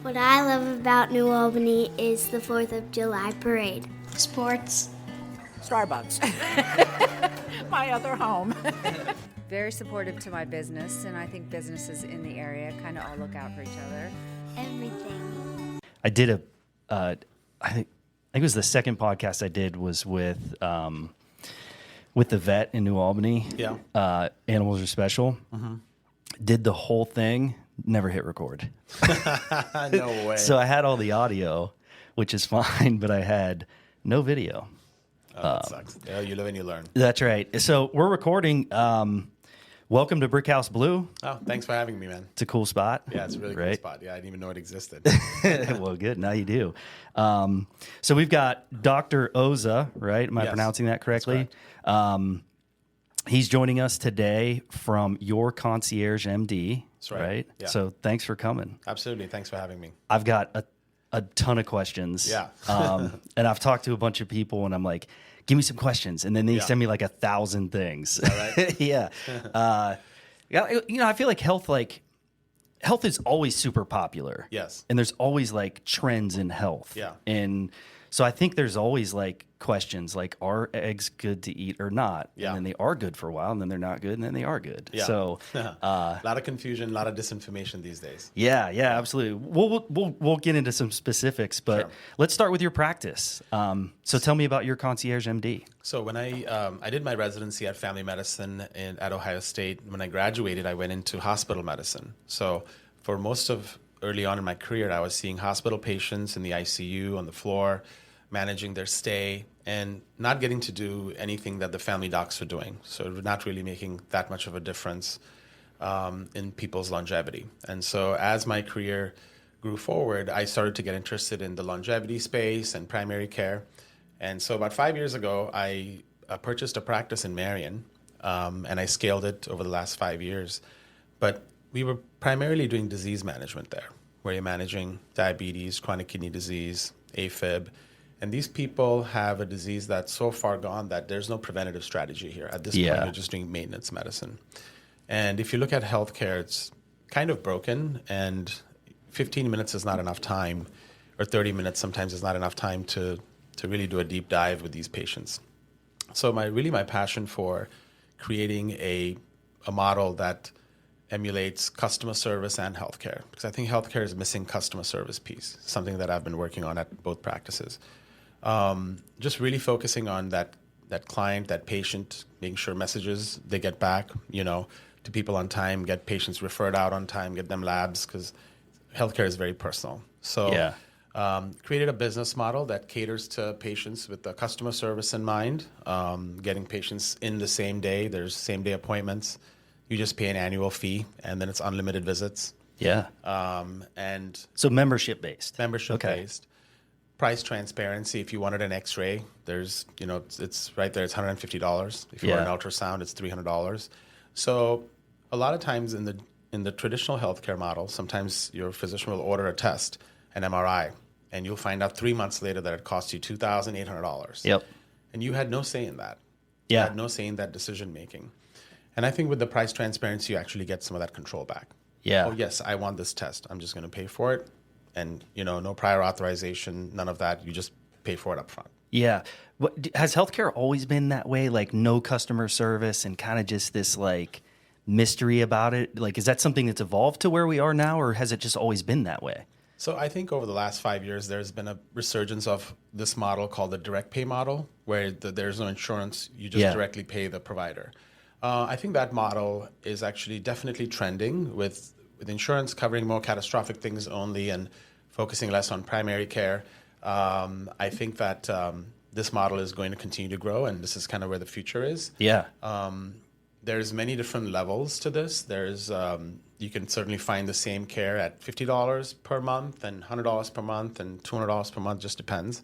What I love about New Albany is the 4th of July parade. Sports. Starbucks. My other home. Very supportive to my business, and I think businesses in the area kind of all look out for each other. Everything. I did I think it was the second podcast I did was with the vet in New Albany. Yeah. Animals Are Special. Mm-hmm. Did the whole thing, never hit record. No way. So I had all the audio, which is fine, but I had no video. Oh, that sucks. Yeah, you live and you learn. That's right. So we're recording. Welcome to Brick House Blue. Oh, thanks for having me, man. It's a cool spot. Yeah, it's a really cool spot. Yeah, I didn't even know it existed. Well, good. Now you do. So we've got Dr. Oza, right? Am I pronouncing that correctly? He's joining us today from your Concierge MD. That's right. Yeah. So thanks for coming. Absolutely. Thanks for having me. I've got a ton of questions. Yeah. And I've talked to a bunch of people, and I'm like, give me some questions. And then they send me like 1,000 things. All right. Yeah. I feel like health is always super popular. Yes. And there's always like trends in health. Yeah. And so I think there's always like questions like, are eggs good to eat or not? Yeah. And then they are good for a while, and then they're not good, and then they are good. Yeah. So a lot of confusion, a lot of disinformation these days. yeah, absolutely. We'll get into some specifics, but Sure. let's start with your practice. So tell me about your Concierge MD. So when I did my residency at family medicine at Ohio State, when I graduated, I went into hospital medicine. So for most of early on in my career, I was seeing hospital patients in the ICU, on the floor, managing their stay, and not getting to do anything that the family docs were doing. So not really making that much of a difference in people's longevity. And so as my career grew forward, I started to get interested in the longevity space and primary care. And so about 5 years ago, I purchased a practice in Marion, and I scaled it over the last 5 years. But we were primarily doing disease management there, where you're managing diabetes, chronic kidney disease, AFib. And these people have a disease that's so far gone that there's no preventative strategy here. At this point, you're just doing maintenance medicine. And if you look at healthcare, it's kind of broken, and 15 minutes is not enough time, or 30 minutes sometimes is not enough time to really do a deep dive with these patients. So my passion for creating a model that emulates customer service and healthcare, because I think healthcare is missing customer service piece, something that I've been working on at both practices. Just really focusing on that client, that patient, making sure messages they get back, to people on time, get patients referred out on time, get them labs, because healthcare is very personal. So created a business model that caters to patients with the customer service in mind, getting patients in the same day. There's same day appointments. You just pay an annual fee, and then it's unlimited visits. Yeah. And so membership based. Membership-based. Price transparency. If you wanted an X-ray, there's, it's right there. It's $150. If you want an ultrasound, it's $300. So a lot of times in the traditional healthcare model, sometimes your physician will order a test, an MRI, and you'll find out 3 months later that it costs you $2,800. Yep. And you had no say in that. Yeah. You had no say in that decision making. And I think with the price transparency, you actually get some of that control back. Yeah. Oh, yes, I want this test. I'm just going to pay for it. And, no prior authorization, none of that. You just pay for it up front. Yeah. Has healthcare always been that way? Like no customer service and kind of just this like mystery about it? Like, is that something that's evolved to where we are now, or has it just always been that way? So I think over the last 5 years, there's been a resurgence of this model called the direct pay model, where there's no insurance. You just directly pay the provider. I think that model is actually definitely trending with insurance covering more catastrophic things only and focusing less on primary care. I think that this model is going to continue to grow, and this is kind of where the future is. Yeah. There's many different levels to this. There's you can certainly find the same care at $50 per month and $100 per month and $200 per month, just depends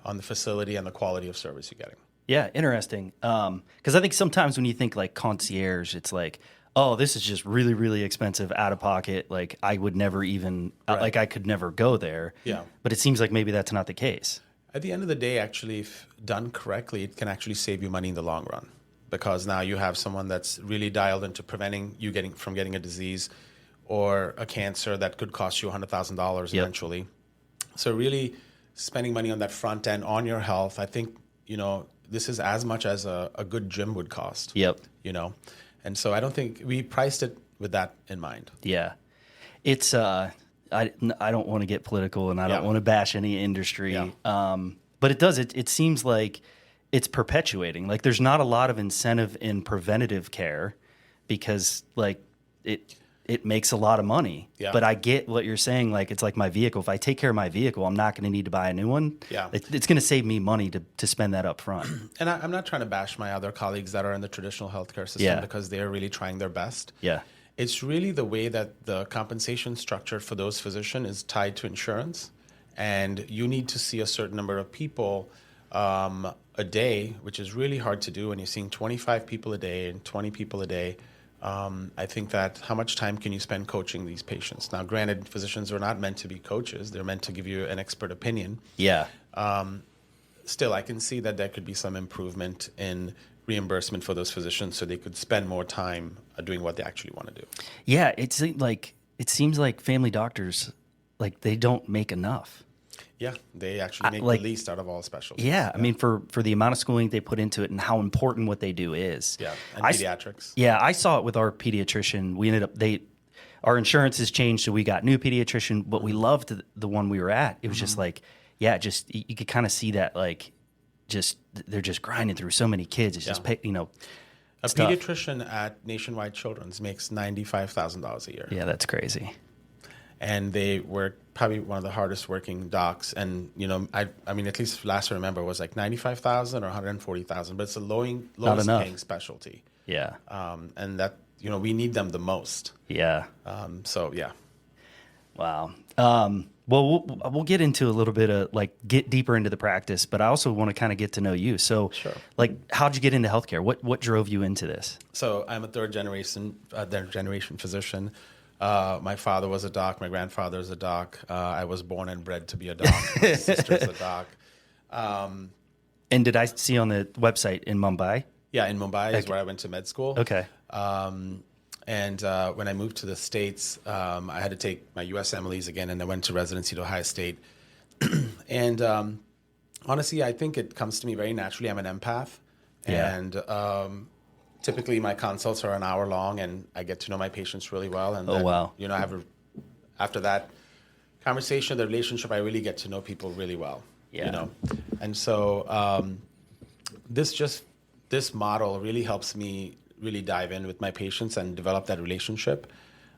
on the facility and the quality of service you're getting. Yeah, interesting. Because I think sometimes when you think like concierge, it's like, oh, this is just really, really expensive out of pocket. Like I would never even, like I could never go there. Yeah. But it seems like maybe that's not the case. At the end of the day, actually, if done correctly, it can actually save you money in the long run, because now you have someone that's really dialed into preventing you from getting a disease, or a cancer that could cost you $100,000 Yep. eventually. So really spending money on that front end on your health, I think, this is as much as a good gym would cost. Yep. And so I don't think we priced it with that in mind. Yeah. It's I don't want to get political, and I don't want to bash any industry. Yeah. But it seems like it's perpetuating. Like there's not a lot of incentive in preventative care because like it makes a lot of money. Yeah. But I get what you're saying. Like it's like my vehicle. If I take care of my vehicle, I'm not going to need to buy a new one. Yeah. It's going to save me money to spend that up front. And I'm not trying to bash my other colleagues that are in the traditional healthcare system Yeah. because they're really trying their best. Yeah. It's really the way that the compensation structure for those physicians is tied to insurance. And you need to see a certain number of people a day, which is really hard to do when you're seeing 25 people a day and 20 people a day. I think that how much time can you spend coaching these patients? Now, granted, physicians are not meant to be coaches. They're meant to give you an expert opinion. Yeah. Still, I can see that there could be some improvement in reimbursement for those physicians so they could spend more time doing what they actually want to do. Yeah. It seems like family doctors, like they don't make enough. Yeah, they actually make the least out of all specialties. Yeah, I mean, for the amount of schooling they put into it and how important what they do is. Yeah, and pediatrics. I saw it with our pediatrician. We ended up our insurance has changed, so we got new pediatrician. But we loved the one we were at. It was just like, you could kind of see that they're just grinding through so many kids. It's just A stuff. pediatrician at Nationwide Children's makes $95,000 a year. Yeah, that's crazy. And they were probably one of the hardest working docs. And, I mean, at least last I remember was like $95,000 or $140,000, but it's the lowest paying specialty. Yeah. And that, we need them the most. Yeah. So, yeah. Wow. Well, we'll get into a little bit of get deeper into the practice, but I also want to kind of get to know you. So, Sure. How'd you get into healthcare? What drove you into this? So I'm a third generation physician. My father was a doc. My grandfather is a doc. I was born and bred to be a doc. My sister's a doc. And did I see on the website in Mumbai? Yeah, in Mumbai is where I went to med school. Okay. And when I moved to the States, I had to take my USMLEs again, and I went to residency at Ohio State. And honestly, I think it comes to me very naturally. I'm an empath. Yeah. And typically my consults are an hour long, and I get to know my patients really well. And then, wow. After that conversation, the relationship, I really get to know people really well. Yeah. And so this model really helps me really dive in with my patients and develop that relationship.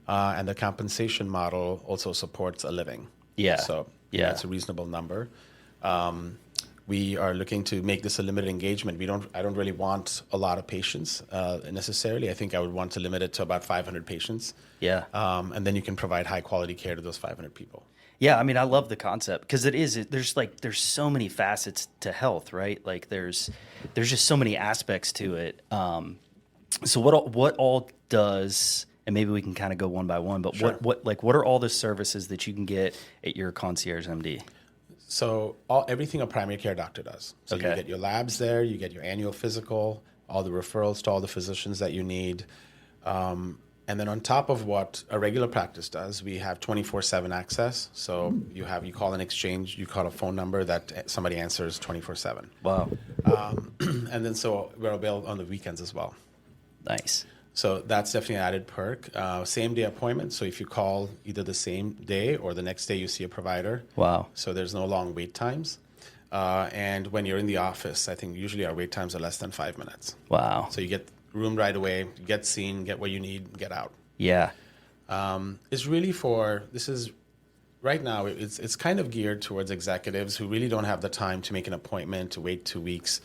And the compensation model also supports a living. Yeah. So it's a reasonable number. We are looking to make this a limited engagement. I don't really want a lot of patients necessarily. I think I would want to limit it to about 500 patients. Yeah. And then you can provide high quality care to those 500 people. Yeah, I mean, I love the concept because there's so many facets to health, right? Like there's just so many aspects to it. So what all does, and maybe we can kind of go one by one, but Sure. what are all the services that you can get at your Concierge MD? So everything a primary care doctor does. So Okay. you get your labs there, you get your annual physical, all the referrals to all the physicians that you need. And then on top of what a regular practice does, we have 24/7 access. So you call an exchange, you call a phone number that somebody answers 24/7. Wow. And then so we're available on the weekends as well. Nice. So that's definitely an added perk. Same day appointment. So if you call either the same day or the next day, you see a provider. Wow. So there's no long wait times. And when you're in the office, I think usually our wait times are less than 5 minutes. Wow. So you get room right away, you get seen, get what you need, get out. Yeah. It's really right now, it's kind of geared towards executives who really don't have the time to make an appointment, to wait 2 weeks.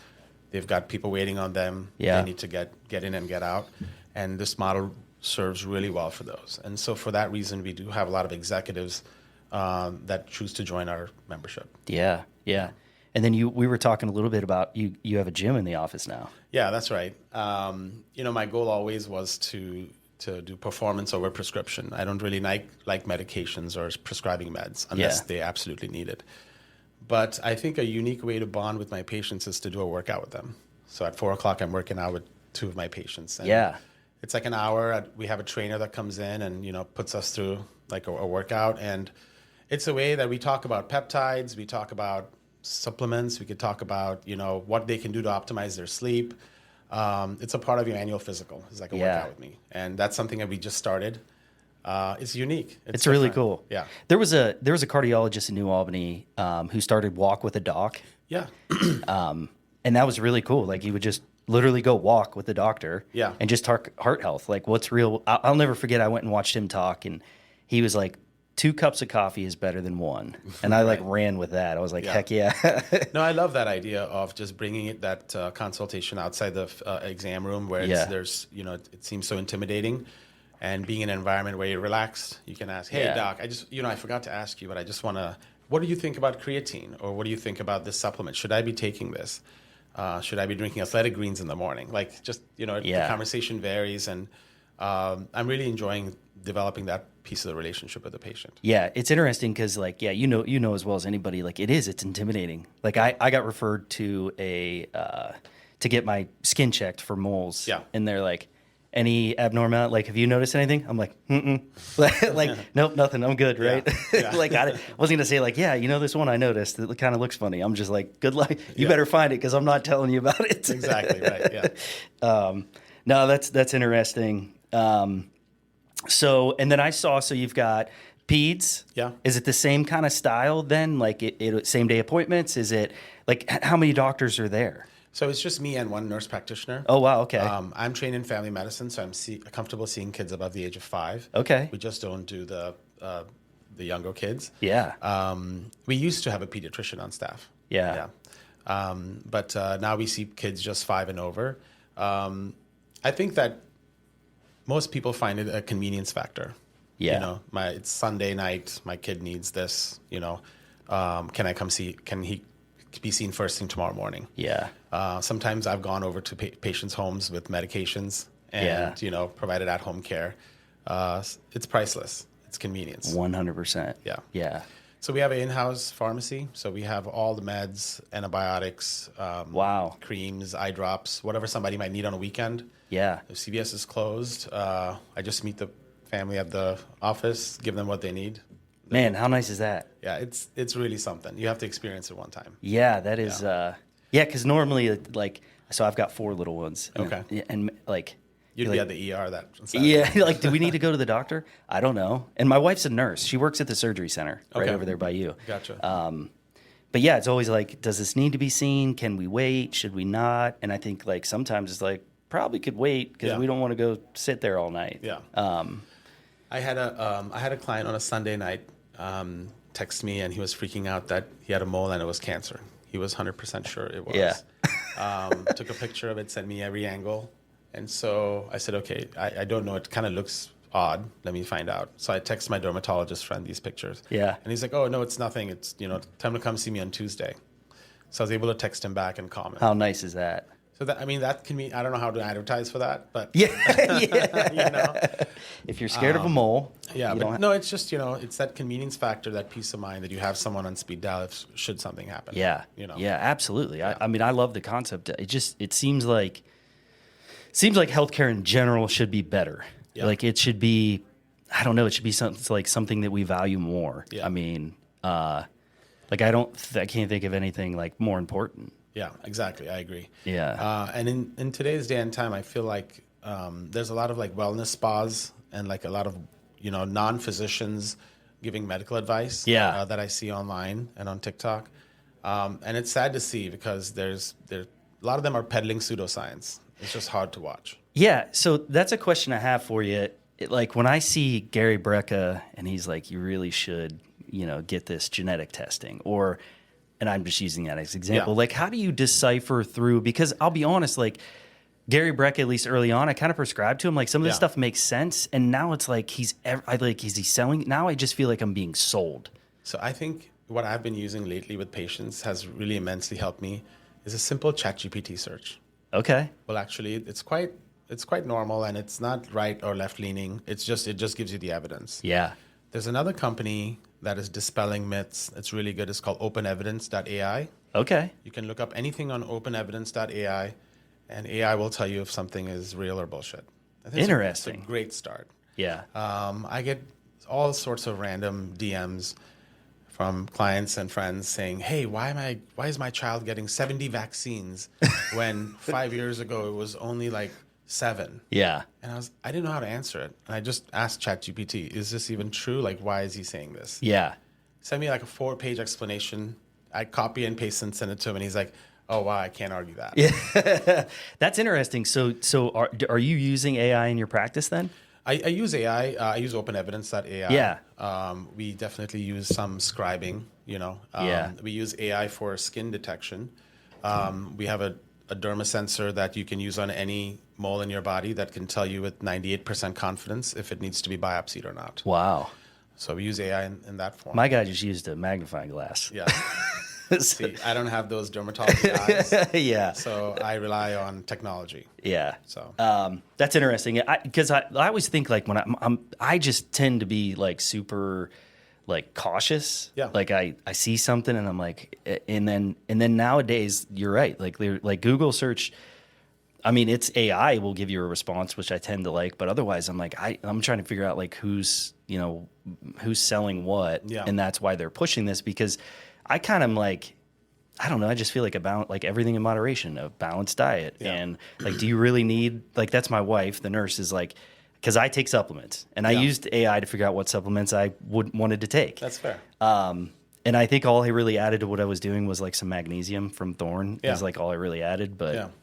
They've got people waiting on them. Yeah. They need to get in and get out. And this model serves really well for those. And so for that reason, we do have a lot of executives that choose to join our membership. Yeah. Yeah. And then we were talking a little bit about you have a gym in the office now. Yeah, that's right. My goal always was to do performance over prescription. I don't really like medications or prescribing meds unless they absolutely need it. But I think a unique way to bond with my patients is to do a workout with them. So at 4:00, I'm working out with 2 of my patients. And It's like an hour. We have a trainer that comes in and, puts us through like a workout. And it's a way that we talk about peptides. We talk about supplements. We could talk about, what they can do to optimize their sleep. It's a part of your annual physical. It's like a workout with me. And that's something that we just started. It's unique. It's really cool. Yeah. There was a cardiologist in New Albany who started Walk with a Doc. Yeah. And that was really cool. Like he would just literally go walk with the doctor. Yeah. And just talk heart health. Like what's real. I'll never forget. I went and watched him talk, and he was like, 2 cups of coffee is better than 1. And I like ran with that. I was like, heck yeah. No, I love that idea of just bringing that consultation outside the exam room where there's, it seems so intimidating, and being in an environment where you're relaxed, you can ask, hey doc, I just, I forgot to ask you, but I just want to, what do you think about creatine? Or what do you think about this supplement? Should I be taking this? Should I be drinking athletic greens in the morning? Like just, the conversation varies, and I'm really enjoying developing that piece of the relationship with the patient. Yeah, it's interesting because, like, you know as well as anybody, like, it's intimidating. Like, I got referred to to get my skin checked for moles. Yeah. And they're like, any abnormal, like, have you noticed anything? I'm like, like, nope, nothing. I'm good, right? Yeah. Like, I wasn't going to say, like, this one I noticed. It kind of looks funny. I'm just like, good luck. You better find it because I'm not telling you about it. Exactly, right, yeah. No, that's interesting. So, and then I saw, so you've got peds. Yeah. Is it the same kind of style then? Like same day appointments? Is it like how many doctors are there? So it's just me and one nurse practitioner. Oh, wow. Okay. I'm trained in family medicine, so I'm comfortable seeing kids above the age of 5. Okay. We just don't do the younger kids. Yeah. We used to have a pediatrician on staff. Yeah. But now we see kids just 5 and over. I think that most people find it a convenience factor. Yeah. It's Sunday night. My kid needs this. Can I come see? Can he be seen first thing tomorrow morning? Yeah. Sometimes I've gone over to patients' homes with medications and provided at-home care. It's priceless. It's convenience. 100%. Yeah. Yeah. So we have an in-house pharmacy. So we have all the meds, antibiotics, creams, eye drops, whatever somebody might need on a weekend. Yeah. If CVS is closed, I just meet the family at the office, give them what they need. Man, how nice is that? Yeah, it's really something. You have to experience it one time. Yeah, that is. Because normally, like, so I've got 4 little ones. Okay. And like, You'd be at the ER that Saturday. Yeah, like, do we need to go to the doctor? I don't know. And my wife's a nurse. She works at the surgery center right over there by you. Gotcha. But yeah, it's always like, does this need to be seen? Can we wait? Should we not? And I think like sometimes it's like, probably could wait because we don't want to go sit there all night. Yeah. I had a client on a Sunday night text me, and he was freaking out that he had a mole and it was cancer. He was 100% sure it was. Yeah. Took a picture of it, sent me every angle. And so I said, okay, I don't know. It kind of looks odd. Let me find out. So I text my dermatologist friend these pictures. Yeah. And he's like, oh, no, it's nothing. It's, time to come see me on Tuesday. So I was able to text him back and comment. How nice is that? So that can be, I don't know how to advertise for that, but yeah. If you're scared of a mole. Yeah, but no, it's just, it's that convenience factor, that peace of mind that you have someone on speed dial should something happen. Yeah. Yeah, absolutely. Yeah. I mean, I love the concept. It seems like healthcare in general should be better. Yeah. Like it should be, I don't know, it should be something that we value more. Yeah. I mean, I can't think of anything like more important. Yeah, exactly. I agree. Yeah. And in today's day and time, I feel like there's a lot of like wellness spas and like a lot of, non-physicians giving medical advice that I see online and on TikTok. And it's sad to see because a lot of them are peddling pseudoscience. It's just hard to watch. Yeah. So that's a question I have for you. Like when I see Gary Brecka and he's like, you really should, get this genetic testing and I'm just using that as an example. Yeah. Like, how do you decipher through? Because I'll be honest, like Gary Brecka, at least early on, I kind of prescribed to him. Like some of this stuff makes sense, and now it's like is he selling? Now I just feel like I'm being sold. So I think what I've been using lately with patients has really immensely helped me is a simple ChatGPT search. Okay. Well, actually, it's quite normal, and it's not right or left leaning. It just gives you the evidence. Yeah. There's another company that is dispelling myths. It's really good. It's called openevidence.ai. Okay. You can look up anything on openevidence.ai, and AI will tell you if something is real or bullshit. I think Interesting. It's a great start. Yeah. I get all sorts of random DMs from clients and friends saying, "Hey, why is my child getting 70 vaccines when 5 years ago it was only like 7?" Yeah. And I didn't know how to answer it. And I just asked ChatGPT, "Is this even true? Like, why is he saying this?" Yeah. Send me like a 4-page explanation. I copy and paste and send it to him, and he's like, "Oh wow, I can't argue that." Yeah. That's interesting. So are you using AI in your practice then? I use AI. I use OpenEvidence.ai. Yeah. We definitely use some scribing. Yeah. We use AI for skin detection. We have a derma sensor that you can use on any mole in your body that can tell you with 98% confidence if it needs to be biopsied or not. Wow. So we use AI in that form. My guy just used a magnifying glass. Yeah. See, I don't have those dermatology eyes. Yeah. So I rely on technology. Yeah. So that's interesting because I always think like when I just tend to be like super like cautious. Yeah. Like I see something and I'm like, and then nowadays you're right. Like Google search, I mean, it's AI will give you a response, which I tend to like, but otherwise I'm like, I'm trying to figure out like who's selling what. Yeah. And that's why they're pushing this, because I kind of like, I don't know. I just feel like like everything in moderation, a balanced diet. Yeah. And like, do you really need, like, that's my wife, the nurse is like, cause I take supplements and I used AI to figure out what supplements I wanted to take. that's fair. And I think all I really added to what I was doing was like some magnesium from Thorne is like all I really added. But,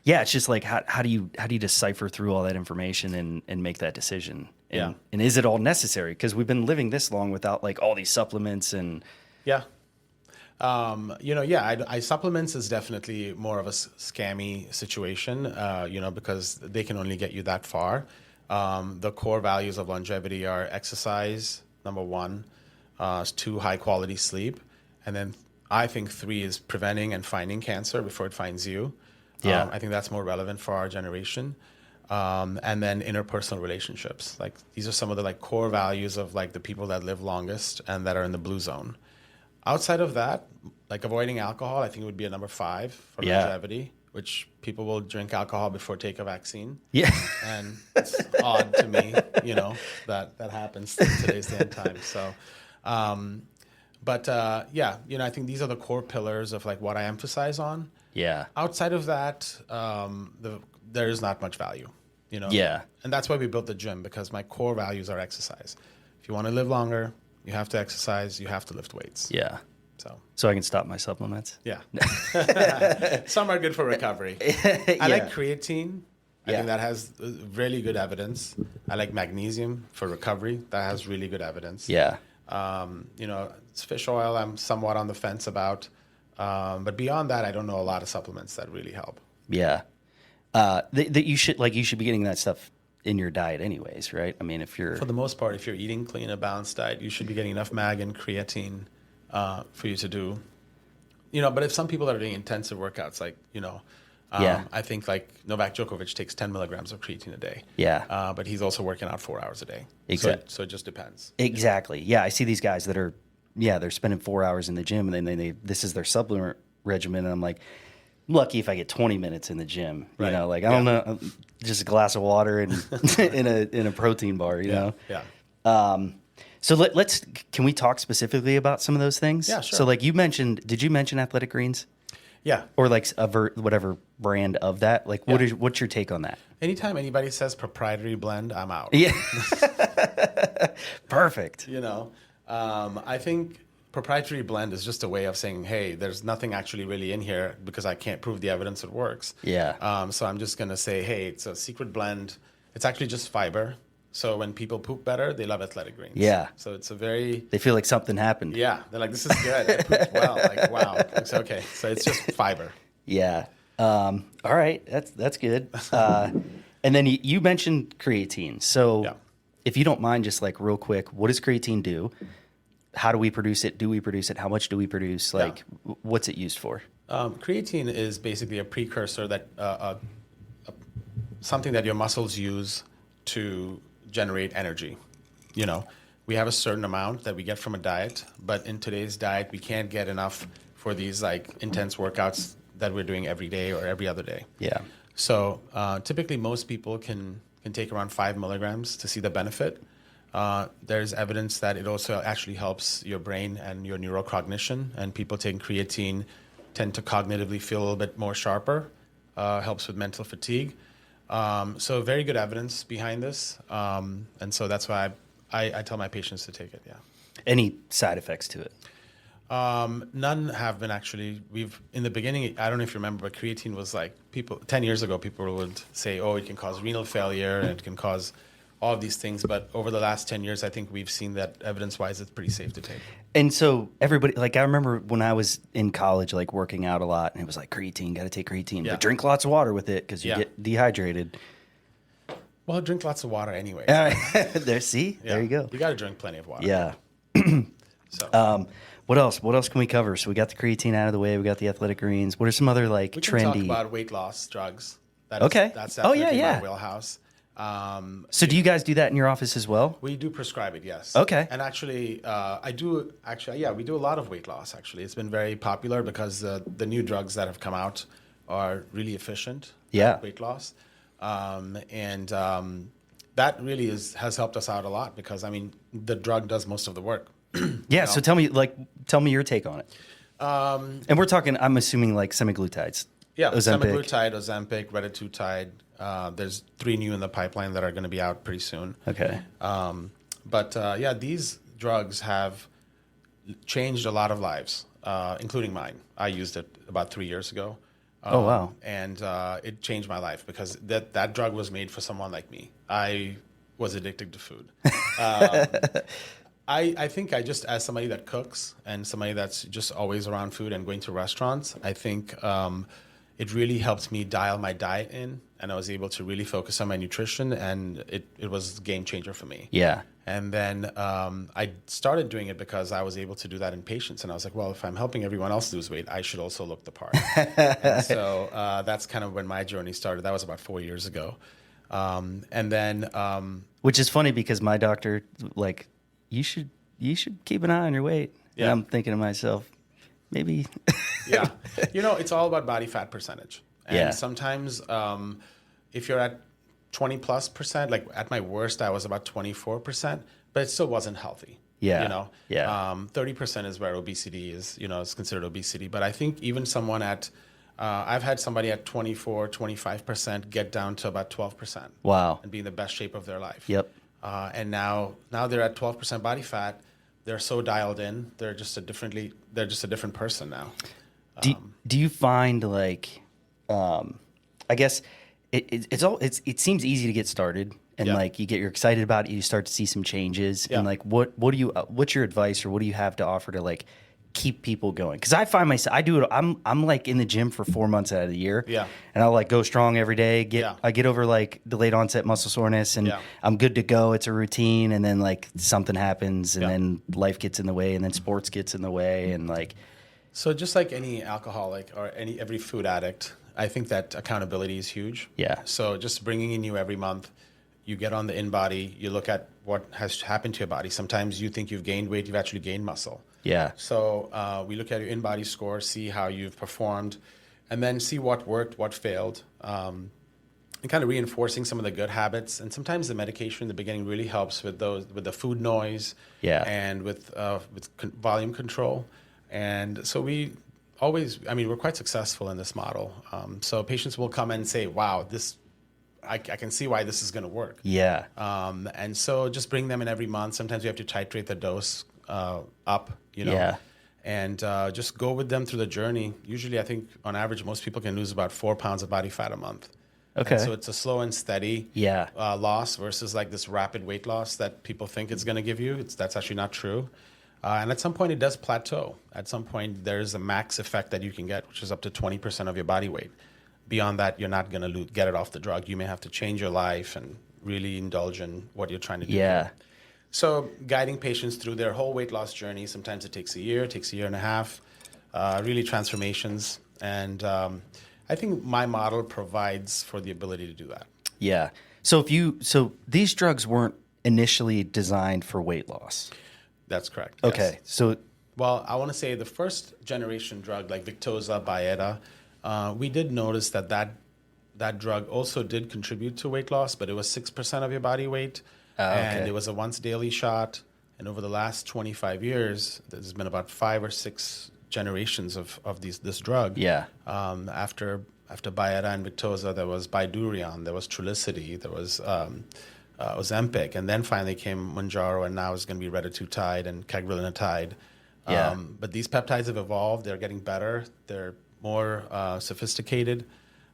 it's just like, how do you decipher through all that information and make that decision? And is it all necessary? Because we've been living this long without like all these supplements and supplements is definitely more of a scammy situation, because they can only get you that far. The core values of longevity are exercise, number 1, 2, high quality sleep, and then I think 3 is preventing and finding cancer before it finds you. I think that's more relevant for our generation. And then interpersonal relationships. Like these are some of the like core values of like the people that live longest and that are in the blue zone. Outside of that, like avoiding alcohol, I think it would be a number 5 for longevity, which people will drink alcohol before take a vaccine. Yeah. And it's odd to me, that happens in today's day and time. So, I think these are the core pillars of like what I emphasize on. Yeah. Outside of that, there is not much value, Yeah. And that's why we built the gym, because my core values are exercise. If you want to live longer, you have to exercise, you have to lift weights. Yeah. So I can stop my supplements. Yeah. Some are good for recovery. I like creatine. I think that has really good evidence. I like magnesium for recovery. That has really good evidence. Yeah. It's fish oil I'm somewhat on the fence about. But beyond that, I don't know a lot of supplements that really help. Yeah. That you should be getting that stuff in your diet anyways, right? I mean, for the most part, if you're eating clean, a balanced diet, you should be getting enough mag and creatine for you to do. But if some people are doing intensive workouts, like, I think like Novak Djokovic takes 10 milligrams of creatine a day. Yeah. But he's also working out 4 hours a day. Exactly. So it just depends. Exactly. Yeah. I see these guys that are, they're spending 4 hours in the gym and then this is their supplement regimen. And I'm like, I'm lucky if I get 20 minutes in the gym, Right. I don't know, just a glass of water and in a protein bar, you know? Yeah. So can we talk specifically about some of those things? Yeah, sure. So like did you mention Athletic Greens? Yeah. Or like whatever brand of that? Like what's your take on that? Anytime anybody says proprietary blend, I'm out. Yeah. Perfect. I think proprietary blend is just a way of saying, hey, there's nothing actually really in here because I can't prove the evidence it works. Yeah. So I'm just going to say, hey, it's a secret blend. It's actually just fiber. So when people poop better, they love Athletic Greens. Yeah. So it's a very... They feel like something happened. Yeah. They're like, this is good. I pooped well. Like, wow. It's okay. So it's just fiber. Yeah. All right. That's good. And then you mentioned creatine. So if you don't mind, just like real quick, what does creatine do? How do we produce it? Do we produce it? How much do we produce? Like, what's it used for? Creatine is basically a precursor that something that your muscles use to generate energy. We have a certain amount that we get from a diet, but in today's diet, we can't get enough for these like intense workouts that we're doing every day or every other day. Yeah. So typically most people can take around 5 milligrams to see the benefit. There's evidence that it also actually helps your brain and your neurocognition, and people taking creatine tend to cognitively feel a little bit more sharper, helps with mental fatigue. So very good evidence behind this. And so that's why I tell my patients to take it, yeah. Any side effects to it? None have been actually. In the beginning, I don't know if you remember, but creatine was like 10 years ago, people would say, oh, it can cause renal failure and it can cause all of these things. But over the last 10 years, I think we've seen that evidence-wise, it's pretty safe to take. And so everybody, like I remember when I was in college, like working out a lot, and it was like creatine, got to take creatine, Yeah. but drink lots of water with it because you Yeah. get dehydrated. Well, drink lots of water anyway. There you go. You got to drink plenty of water. Yeah. So What else? What else can we cover? So we got the creatine out of the way. We got the athletic greens. What are some other like we can talk trendy? about weight loss drugs. Okay. That's Oh, yeah, definitely yeah. my wheelhouse. So do you guys do that in your office as well? We do prescribe it, yes. Okay. And actually, we do a lot of weight loss, actually. It's been very popular because the new drugs that have come out are really efficient Yeah. at weight loss. That really has helped us out a lot because, I mean, the drug does most of the work. Yeah. So tell me your take on it. And we're talking, I'm assuming like semaglutides. Yeah, Ozempic. semaglutide, Ozempic, retatrutide. There's 3 new in the pipeline that are going to be out pretty soon. Okay. These drugs have changed a lot of lives, including mine. I used it about 3 years ago. Oh, wow. And it changed my life because that drug was made for someone like me. I was addicted to food. I think as somebody that cooks and somebody that's just always around food and going to restaurants, I think it really helped me dial my diet in, and I was able to really focus on my nutrition, and it was a game changer for me. Yeah. And then I started doing it because I was able to do that in patients, and I was like, well, if I'm helping everyone else lose weight, I should also look the part. And so that's kind of when my journey started. That was about 4 years ago. Which is funny because my doctor, like, you should keep an eye on your weight. Yeah. And I'm thinking to myself, maybe. Yeah. It's all about body fat percentage. And Yeah. sometimes if you're at 20+%, like at my worst, I was about 24%, but it still wasn't healthy. Yeah. Yeah. 30% is where obesity is, it's considered obesity. But I think even someone I've had somebody at 24, 25% get down to about 12%. Wow. And be in the best shape of their life. Yep. And now they're at 12% body fat. They're so dialed in. They're just a different person now. Do you find like, I guess it seems easy to get started, and Yeah. like you're excited about it, you start to see some changes, Yeah. and like what's your advice, or what do you have to offer to like keep people going? Because I find myself, I do it. I'm like in the gym for 4 months out of the year, Yeah. and I'll like go strong every day. Yeah. I get over like delayed onset muscle soreness, and Yeah. I'm good to go. It's a routine, and then like something happens, and Yeah. then life gets in the way, and then sports gets in the way, and like. So just like any alcoholic or every food addict, I think that accountability is huge. Yeah. So just bringing in you every month, you get on the InBody, you look at what has happened to your body. Sometimes you think you've gained weight, you've actually gained muscle. Yeah. So we look at your InBody score, see how you've performed, and then see what worked, what failed, and kind of reinforcing some of the good habits. And sometimes the medication in the beginning really helps with the food noise, Yeah. and with volume control. And so we're quite successful in this model. So patients will come and say, wow, I can see why this is going to work. Yeah. And so just bring them in every month. Sometimes we have to titrate the dose up, Yeah. and just go with them through the journey. Usually, I think on average, most people can lose about 4 pounds of body fat a month. Okay. And so it's a slow and steady Yeah. loss versus like this rapid weight loss that people think it's going to give you. That's actually not true. And at some point, it does plateau. At some point, there's a max effect that you can get, which is up to 20% of your body weight. Beyond that, you're not going to get it off the drug. You may have to change your life and really indulge in what you're trying to do. Yeah. So guiding patients through their whole weight loss journey, sometimes it takes a year, it takes a year and a half, really transformations. And I think my model provides for the ability to do that. Yeah. So these drugs weren't initially designed for weight loss. That's correct. Okay. Yes. So Well, I want to say the first generation drug like Victoza, Byetta, we did notice that that drug also did contribute to weight loss, but it was 6% of your body weight. Okay. And it was a once daily shot. And over the last 25 years, there's been about 5 or 6 generations of this drug. Yeah. After Byetta and Victoza, there was Bydureon, there was Trulicity, there was Ozempic, and then finally came Mounjaro, and now it's going to be retatrutide and cagrilintide. Yeah. But these peptides have evolved. They're getting better. They're more sophisticated.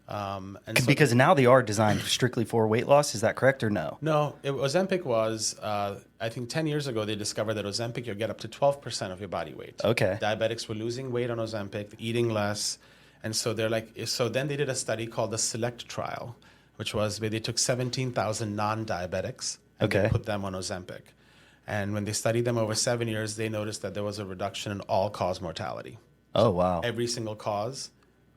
And so Because now they are designed strictly for weight loss. Is that correct or no? no, Ozempic was, I think 10 years ago, they discovered that Ozempic, you'll get up to 12% of your body weight. Okay. Diabetics were losing weight on Ozempic, eating less. And so they're like, so then they did a study called the SELECT trial, which was where they took 17,000 non-diabetics and they Okay. put them on Ozempic. And when they studied them over 7 years, they noticed that there was a reduction in all-cause mortality. Oh, wow. Every single cause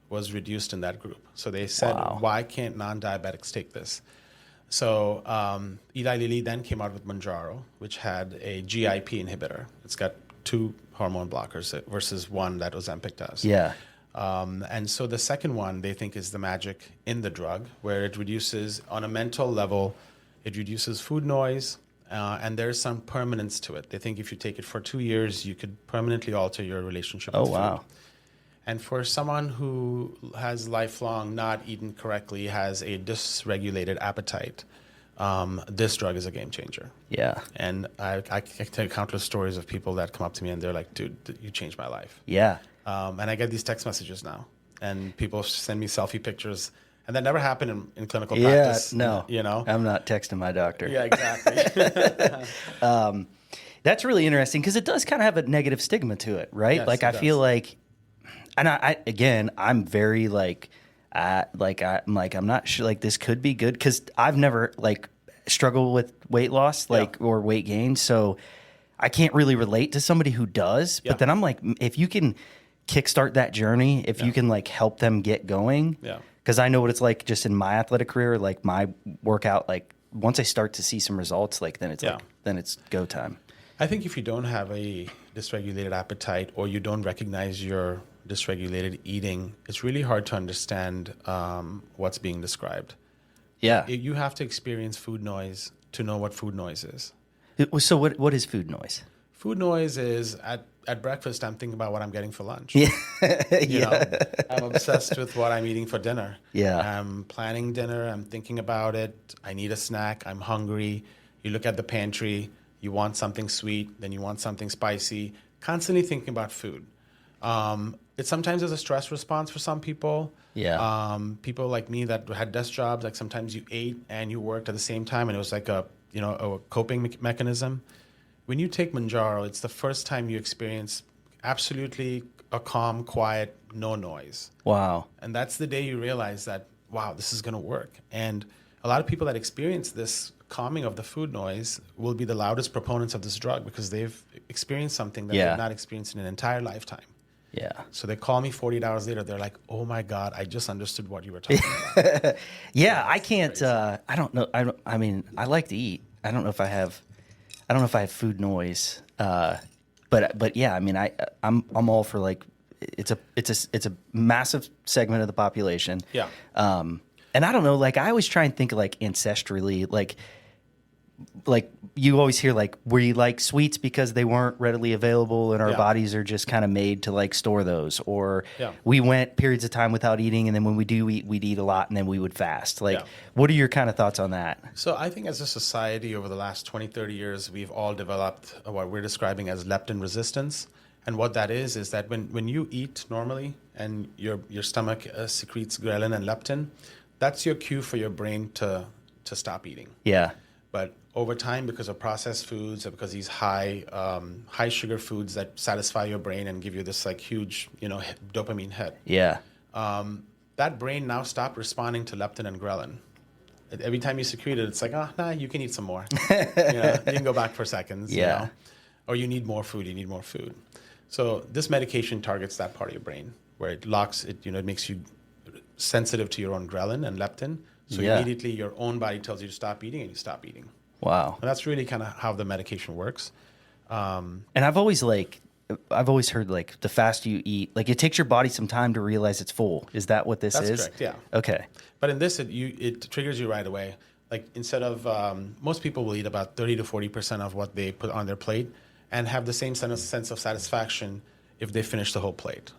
was reduced in that group. So they said, Wow. why can't non-diabetics take this? So Eli Lilly then came out with Mounjaro, which had a GIP inhibitor. It's got 2 hormone blockers versus one that Ozempic does. Yeah. And so the second one they think is the magic in the drug, where it reduces, on a mental level, it reduces food noise, and there's some permanence to it. They think if you take it for 2 years, you could permanently alter your relationship with Oh, food. wow. And for someone who has lifelong not eaten correctly, has a dysregulated appetite, this drug is a game changer. Yeah. And I can tell you countless stories of people that come up to me and they're like, dude, you changed my life. Yeah. And I get these text messages now, and people send me selfie pictures, and that never happened in clinical practice. No. You know? I'm not texting my doctor. Yeah, exactly. That's really interesting because it does kind of have a negative stigma to it, right? Yes, like it I feel does. like, and I'm very I'm not sure, like this could be good because I've never like struggled with weight loss, or weight gain, so I can't really relate to somebody who does. Yeah. But then I'm like, if you can kickstart that journey, if you can like help them get going, because I know what it's like just in my athletic career, like my workout, like once I start to see some results, like then it's then it's go time. I think if you don't have a dysregulated appetite, or you don't recognize your dysregulated eating, it's really hard to understand what's being described. Yeah. You have to experience food noise to know what food noise is. So what is food noise? Food noise is at breakfast, I'm thinking about what I'm getting for lunch. Yeah. You know, I'm obsessed with what I'm eating for dinner. Yeah. I'm planning dinner. I'm thinking about it. I need a snack. I'm hungry. You look at the pantry. You want something sweet. Then you want something spicy. Constantly thinking about food. It sometimes is a stress response for some people. Yeah. People like me that had desk jobs, like sometimes you ate and you worked at the same time, and it was like a coping mechanism. When you take Mounjaro, it's the first time you experience absolutely a calm, quiet, no noise. Wow. And that's the day you realize that, wow, this is going to work. And a lot of people that experience this calming of the food noise will be the loudest proponents of this drug because they've experienced something that they've not experienced in an entire lifetime. Yeah. So they call me 48 hours later. They're like, oh my God, I just understood what you were talking about. Yeah, I can't, I don't know. I mean, I like to eat. I don't know if I have food noise. But yeah, I mean, I'm all for like, it's a massive segment of the population. Yeah. And I don't know, like I always try and think like ancestrally, like you always hear like we like sweets because they weren't readily available and our bodies are just kind of made to like store those, or we went periods of time without eating and then when we do eat, we'd eat a lot and then we would fast. Like what are your kind of thoughts on that? So I think as a society over the last 20, 30 years, we've all developed what we're describing as leptin resistance. And what that is that when you eat normally and your stomach secretes ghrelin and leptin, that's your cue for your brain to stop eating. Yeah. But over time, because of processed foods, or because these high sugar foods that satisfy your brain and give you this like huge, dopamine hit. Yeah. That brain now stopped responding to leptin and ghrelin. Every time you secrete it, it's like, you can eat some more. You can go back for seconds. Yeah. Or you need more food. So this medication targets that part of your brain where it locks it. It makes you sensitive to your own ghrelin and leptin. So immediately your own body tells you to stop eating and you stop eating. Wow. And that's really kind of how the medication works. And I've always I've always heard like the faster you eat, like it takes your body some time to realize it's full. Is that what this is? That's correct, yeah. Okay. But in this, it triggers you right away. Like instead of, most people will eat about 30 to 40% of what they put on their plate and have the same sense of satisfaction if they finish the whole plate.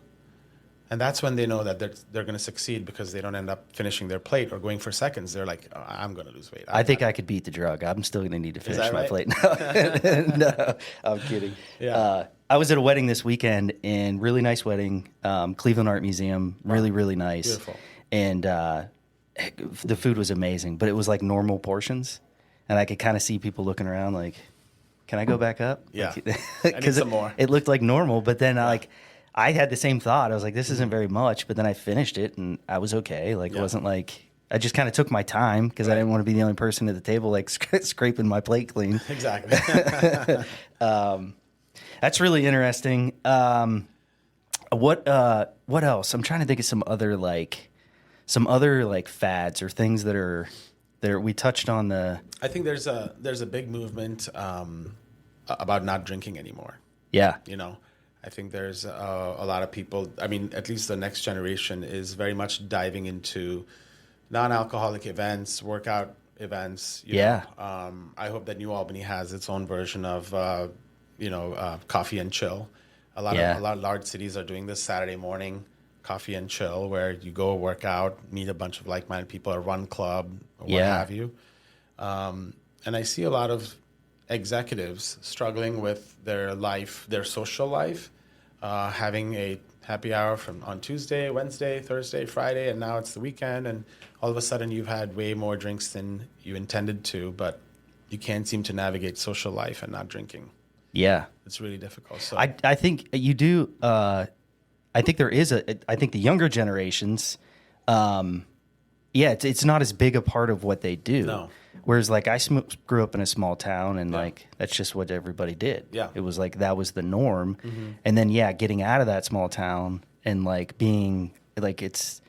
And that's when they know that they're going to succeed because they don't end up finishing their plate or going for seconds. They're like, oh, I'm going to lose weight. I think I could beat the drug. I'm still going to need to finish my right? plate. No, no, I'm kidding. Yeah. I was at a wedding this weekend, and really nice wedding, Cleveland Art Museum, really, really nice. Beautiful. And the food was amazing, but it was like normal portions. And I could kind of see people looking around like, can I go back up? Yeah. Because some more. It looked like normal, but then I had the same thought. I was like, this isn't very much, but then I finished it and I was okay. Like, it wasn't like, I just kind of took my time because I didn't want to be the only person at the table, like scraping my plate clean. Exactly. That's really interesting. What else? I'm trying to think of some other fads or things that are there. We touched on I think there's a big movement about not drinking anymore. Yeah. You know, I think there's a lot of people, I mean, at least the next generation is very much diving into non-alcoholic events, workout events. You know. I hope that New Albany has its own version of, coffee and chill. A lot of large cities are doing this Saturday morning, coffee and chill, where you go work out, meet a bunch of like-minded people, or run club, or what have you. And I see a lot of executives struggling with their life, their social life, having a happy hour on Tuesday, Wednesday, Thursday, Friday, and now it's the weekend, and all of a sudden you've had way more drinks than you intended to, but you can't seem to navigate social life and not drinking. Yeah. It's really difficult. So I think you do. I think there is I think the younger generations, it's not as big a part of what they do. No. Whereas like I grew up in a small town and like that's just what everybody did. Yeah. It was like that was the norm. And then getting out of that small town and like being like it's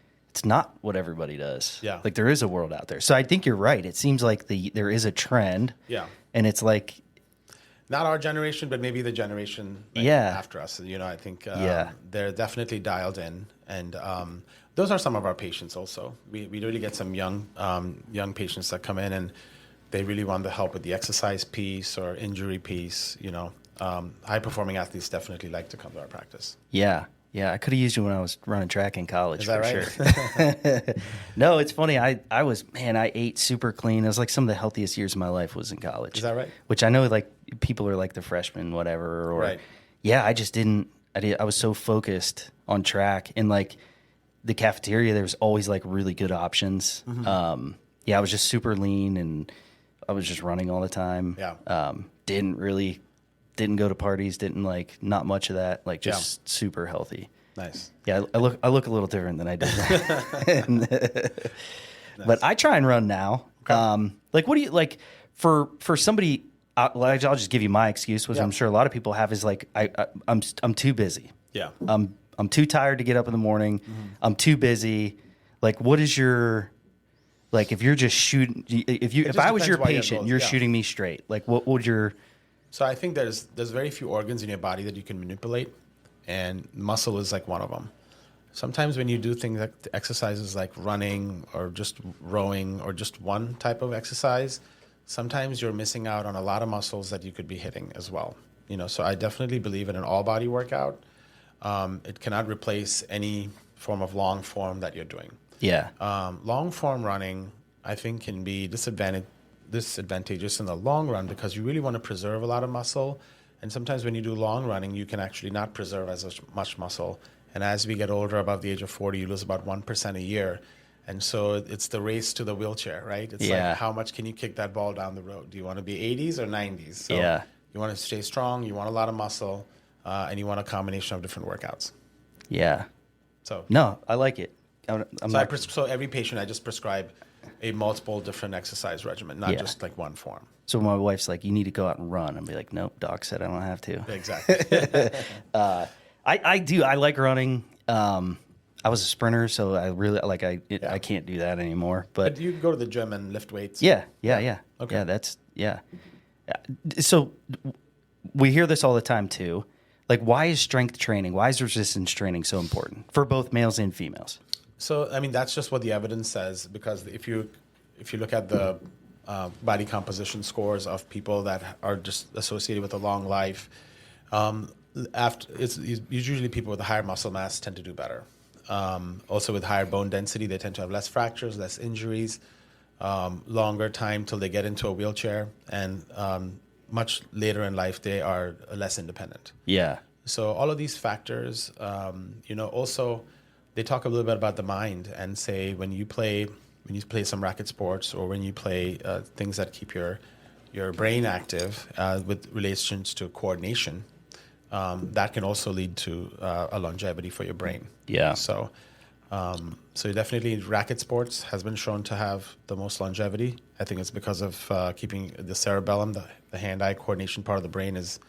not what everybody does. Yeah. Like there is a world out there. So I think you're right. It seems like there is a trend. Yeah. And it's like not our generation, but maybe the generation after us. You know, I think they're definitely dialed in, and those are some of our patients. Also, we really get some young patients that come in, and they really want the help with the exercise piece or injury piece. You know, high performing athletes definitely like to come to our practice. Yeah. I could have used you when I was running track in college. Is that right? Sure. No, it's funny. I ate super clean. It was like some of the healthiest years of my life was in college. Is that right? Which I know like people are like the freshmen, whatever. Or, right. Yeah, I just didn't. I was so focused on track and like the cafeteria. There was always like really good options. I was just super lean and I was just running all the time. Yeah. Didn't go to parties, not much of that, like just super healthy. Nice. Yeah, I look a little different than I did then. Nice. But I try and run now. Okay. Like what do you like for somebody I'll just give you my excuse, which I'm sure a lot of people have, is like I'm too busy. Yeah. I'm too tired to get up in the morning. I'm too busy. Like what is your if you're just shooting if I was your patient, you're shooting me straight. Like what would your So I think there's very few organs in your body that you can manipulate, and muscle is like one of them. Sometimes when you do things like exercises like running or just rowing or just one type of exercise, sometimes you're missing out on a lot of muscles that you could be hitting as well. You know, so I definitely believe in an all-body workout. It cannot replace any form of long form that you're doing. Yeah. Long form running, I think, can be disadvantageous in the long run because you really want to preserve a lot of muscle, and sometimes when you do long running you can actually not preserve as much muscle, and as we get older, above the age of 40, you lose about 1% a year, and so it's the race to the wheelchair, right? It's like how much can you kick that ball down the road? Do you want to be 80s or 90s? So you want to stay strong, you want a lot of muscle, and you want a combination of different workouts. So no, I like it. So every patient I just prescribe a multiple different exercise regimen, not just like one form. So my wife's like, you need to go out and run. I'll be like, nope, doc said I don't have to. Exactly. I do. I like running. I was a sprinter, so I really I can't do that anymore. But you go to the gym and lift weights. Yeah. Okay. So we hear this all the time too. Like, why is strength training, why is resistance training so important for both males and females? So, I mean, that's just what the evidence says, because if you look at the body composition scores of people that are just associated with a long life, it's usually people with a higher muscle mass tend to do better. Also with higher bone density, they tend to have less fractures, less injuries, longer time till they get into a wheelchair, and much later in life, they are less independent. Yeah. So all of these factors, also they talk a little bit about the mind, and say when you play some racket sports, or when you play things that keep your brain active with relations to coordination, that can also lead to a longevity for your brain. Yeah. So definitely racket sports has been shown to have the most longevity. I think it's because of keeping the cerebellum, the hand-eye coordination part of the brain, is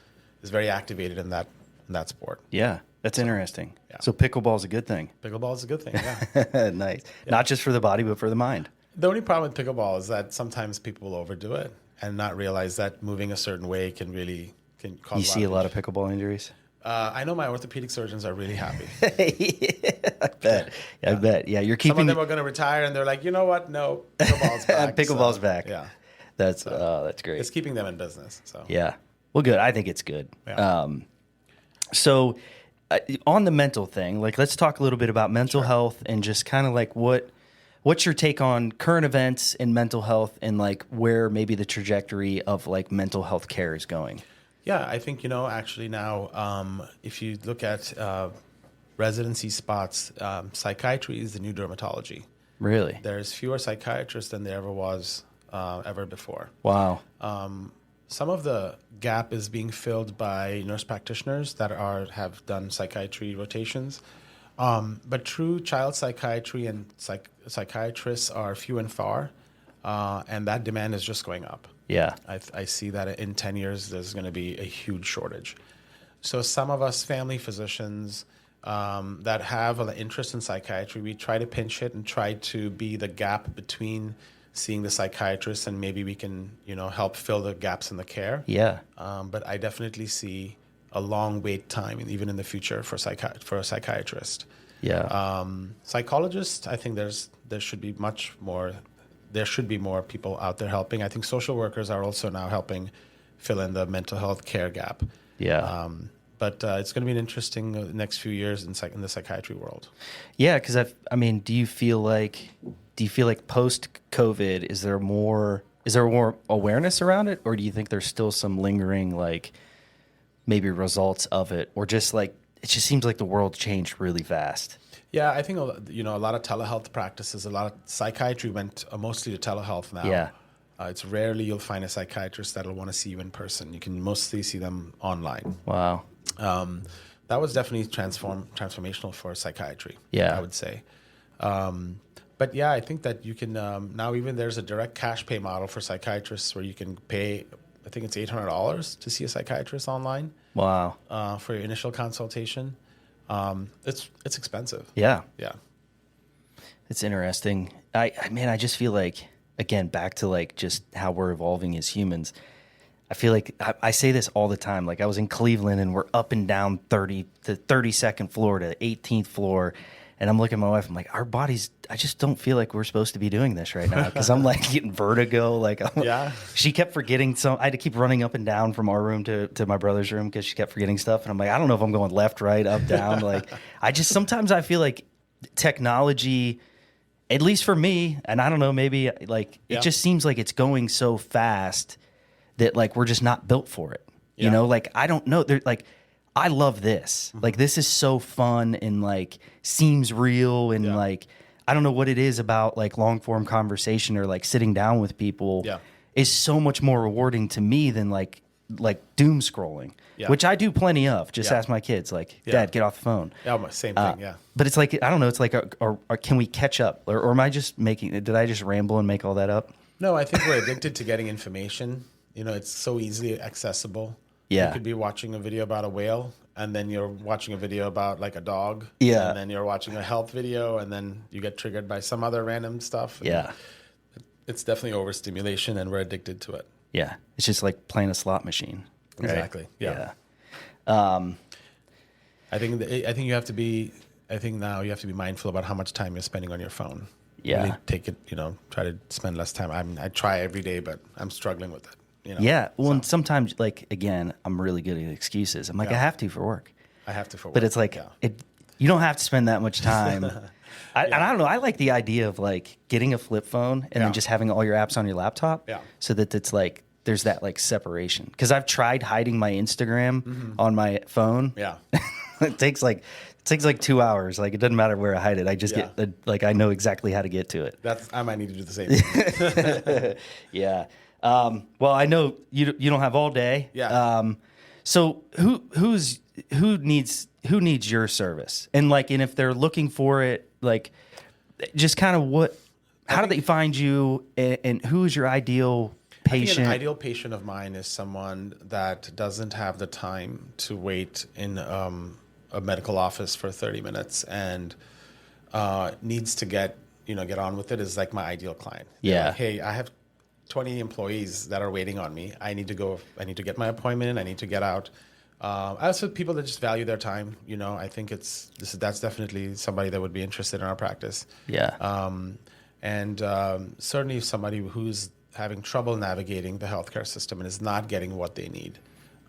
very activated in that sport. Yeah, that's interesting. Yeah. So pickleball is a good thing. Pickleball is a good thing, yeah. Nice. Yeah. Not just for the body, but for the mind. The only problem with pickleball is that sometimes people will overdo it and not realize that moving a certain way can cause. You see a lot of pickleball injuries? I know my orthopedic surgeons are really happy. I bet. Yeah, I bet. Yeah, you're keeping. Some of them are going to retire, and they're like, you know what? No, pickleball's back. Pickleball's back. Yeah, that's great. It's keeping them in business. So yeah, well, good. I think it's good. Yeah. So on the mental thing, like, let's talk a little bit about mental health, and just kind of like what's your take on current events in mental health, and like where maybe the trajectory of like mental health care is going. Yeah, I think, actually now, if you look at residency spots, psychiatry is the new dermatology. Really? There's fewer psychiatrists than there ever was ever before. Wow. Some of the gap is being filled by nurse practitioners that have done psychiatry rotations. But true child psychiatry and psychiatrists are few and far, and that demand is just going up. Yeah. I see that in 10 years, there's going to be a huge shortage. So some of us family physicians that have an interest in psychiatry, we try to pinch it and try to be the gap between seeing the psychiatrist, and maybe we can, help fill the gaps in the care. Yeah. But I definitely see a long wait time, even in the future, for a psychiatrist. Yeah. Psychologists, I think there should be much more. There should be more people out there helping. I think social workers are also now helping fill in the mental health care gap. Yeah. But it's going to be an interesting next few years in the psychiatry world. Yeah, because do you feel like post COVID, is there more awareness around it, or do you think there's still some lingering like maybe results of it, or just like it just seems like the world changed really fast? Yeah, I think a lot of telehealth practices, a lot of psychiatry went mostly to telehealth now. Yeah. It's rarely you'll find a psychiatrist that'll want to see you in person. You can mostly see them online. Wow. That was definitely transformational for psychiatry. Yeah. I would say. But yeah, I think that you can now, even there's a direct cash pay model for psychiatrists where you can pay, I think it's $800 to see a psychiatrist online. Wow. For your initial consultation. It's expensive. Yeah. Yeah. It's interesting. I just feel like, again, back to like just how we're evolving as humans. I feel like I say this all the time. Like, I was in Cleveland and we're up and down the 32nd floor to 18th floor. And I'm looking at my wife, I'm like, our bodies, I just don't feel like we're supposed to be doing this right now. Because I'm like getting vertigo. Like, yeah. She kept forgetting I had to keep running up and down from our room to my brother's room because she kept forgetting stuff. And I'm like, I don't know if I'm going left, right, up, down. Like, sometimes I feel like technology, at least for me, and I don't know, maybe like it just seems like it's going so fast that like we're just not built for it. You know, like, I don't know. Like, I love this. Mm-hmm. Like, this is so fun and like seems real, and like, I don't know what it is about like long form conversation or like sitting down with people is so much more rewarding to me than like doom scrolling, which I do plenty of. Just ask my kids, like, Dad, get off the phone. Yeah, same thing. Yeah. But it's like, I don't know. It's like, or can we catch up? Or am I just did I just ramble and make all that up? No, I think we're addicted to getting information. It's so easily accessible. Yeah. You could be watching a video about a whale, and then you're watching a video about like a dog. Yeah. And then you're watching a health video, and then you get triggered by some other random stuff. Yeah. It's definitely overstimulation, and we're addicted to it. Yeah. It's just like playing a slot machine. Right? Exactly. Yeah. I think you have to be. I think now you have to be mindful about how much time you're spending on your phone. Yeah. Really take it. Try to spend less time. I try every day, but I'm struggling with it. Yeah. Well, and sometimes, like, again, I'm really good at excuses. I'm like, I have to for work. I have to for work. But it's like, you don't have to spend that much time. And I don't know. I like the idea of like getting a flip phone and then just having all your apps on your laptop. Yeah. So that it's like, there's that like separation. Because I've tried hiding my Instagram on my phone. Yeah. It takes like 2 hours. Like, it doesn't matter where I hide it. I just get like, I know exactly how to get to it. I might need to do the same thing. Yeah. Well, I know you don't have all day. Yeah. So who needs your service? And if they're looking for it, like, just kind of how do they find you, and who is your ideal patient? I think an ideal patient of mine is someone that doesn't have the time to wait in a medical office for 30 minutes and needs to get on with it. Is like my ideal client. Yeah. Like, hey, I have 20 employees that are waiting on me. I need to go. I need to get my appointment in. I need to get out. I also people that just value their time. I think that's definitely somebody that would be interested in our practice. Yeah. And certainly somebody who's having trouble navigating the healthcare system and is not getting what they need.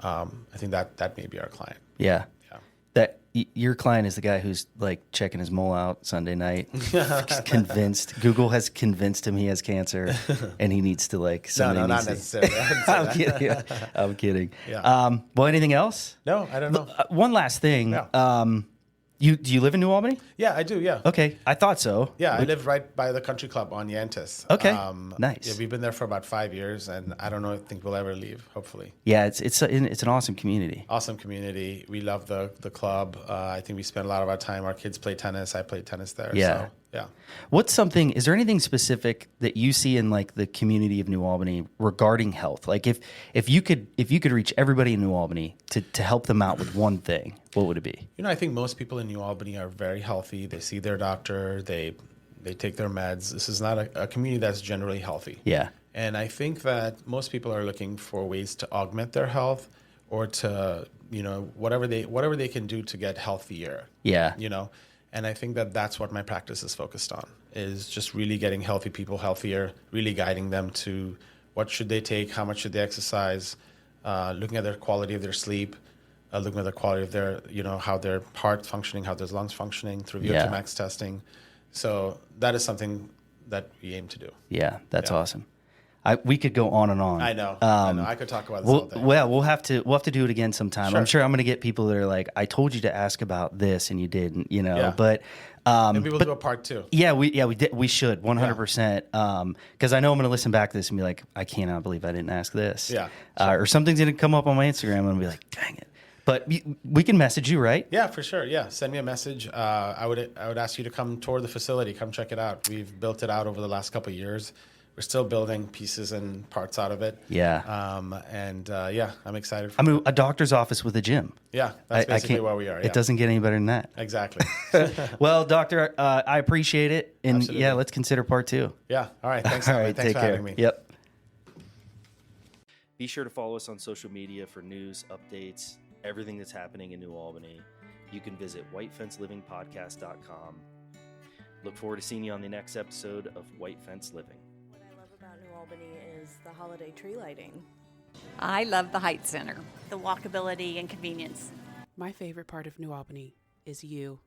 I think that may be our client. Yeah. Yeah. That your client is the guy who's like checking his mole out Sunday night, convinced. Google has convinced him he has cancer, and he needs to like. No, not necessarily. I'm kidding. I'm kidding. Yeah. Well, anything else? No, I don't know. One last thing. Yeah. Do you live in New Albany? Yeah, I do. Yeah. Okay, I thought so. Yeah, I live right by the country club on Yantis. Okay, nice. Yeah, we've been there for about 5 years, and I think we'll ever leave. Hopefully. Yeah, it's an awesome community. Awesome community. We love the club. I think we spend a lot of our time. Our kids play tennis. I play tennis there. Yeah. So, yeah. Is there anything specific that you see in like the community of New Albany regarding health? Like if you could reach everybody in New Albany to help them out with one thing, what would it be? I think most people in New Albany are very healthy. They see their doctor. They take their meds. This is not a community that's generally healthy. Yeah. And I think that most people are looking for ways to augment their health or to, whatever they can do to get healthier. Yeah. And I think that that's what my practice is focused on, is just really getting healthy people healthier, really guiding them to what should they take, how much should they exercise, looking at their quality of their sleep, looking at the quality of their, how their heart's functioning, how their lungs functioning through VO2 max testing. So that is something that we aim to do. Yeah, that's awesome. We could go on and on. I know. I could talk about this all day. Well, we'll have to do it again sometime. Sure. I'm sure I'm going to get people that are like, I told you to ask about this and you didn't, Yeah. But maybe we'll do a part 2. Yeah, we should 100%. Because I know I'm going to listen back to this and be like, I cannot believe I didn't ask this. Yeah. Or something's going to come up on my Instagram and I'll be like, dang it. But we can message you, right? Yeah, for sure. Yeah, send me a message. I would ask you to come tour the facility. Come check it out. We've built it out over the last couple of years. We're still building pieces and parts out of it. Yeah. I'm excited. I mean, a doctor's office with a gym. Yeah, that's basically where we are. Yeah. It doesn't get any better than that. Exactly. Well, doctor, I appreciate it. And Absolutely. let's consider part 2. Yeah. All right. Thanks. All right, Thanks take for care. having me. Yep. Be sure to follow us on social media for news, updates, everything that's happening in New Albany. You can visit whitefencelivingpodcast.com. Look forward to seeing you on the next episode of White Fence Living. What I love about New Albany is the holiday tree lighting. I love the Heights Center. The walkability and convenience. My favorite part of New Albany is you.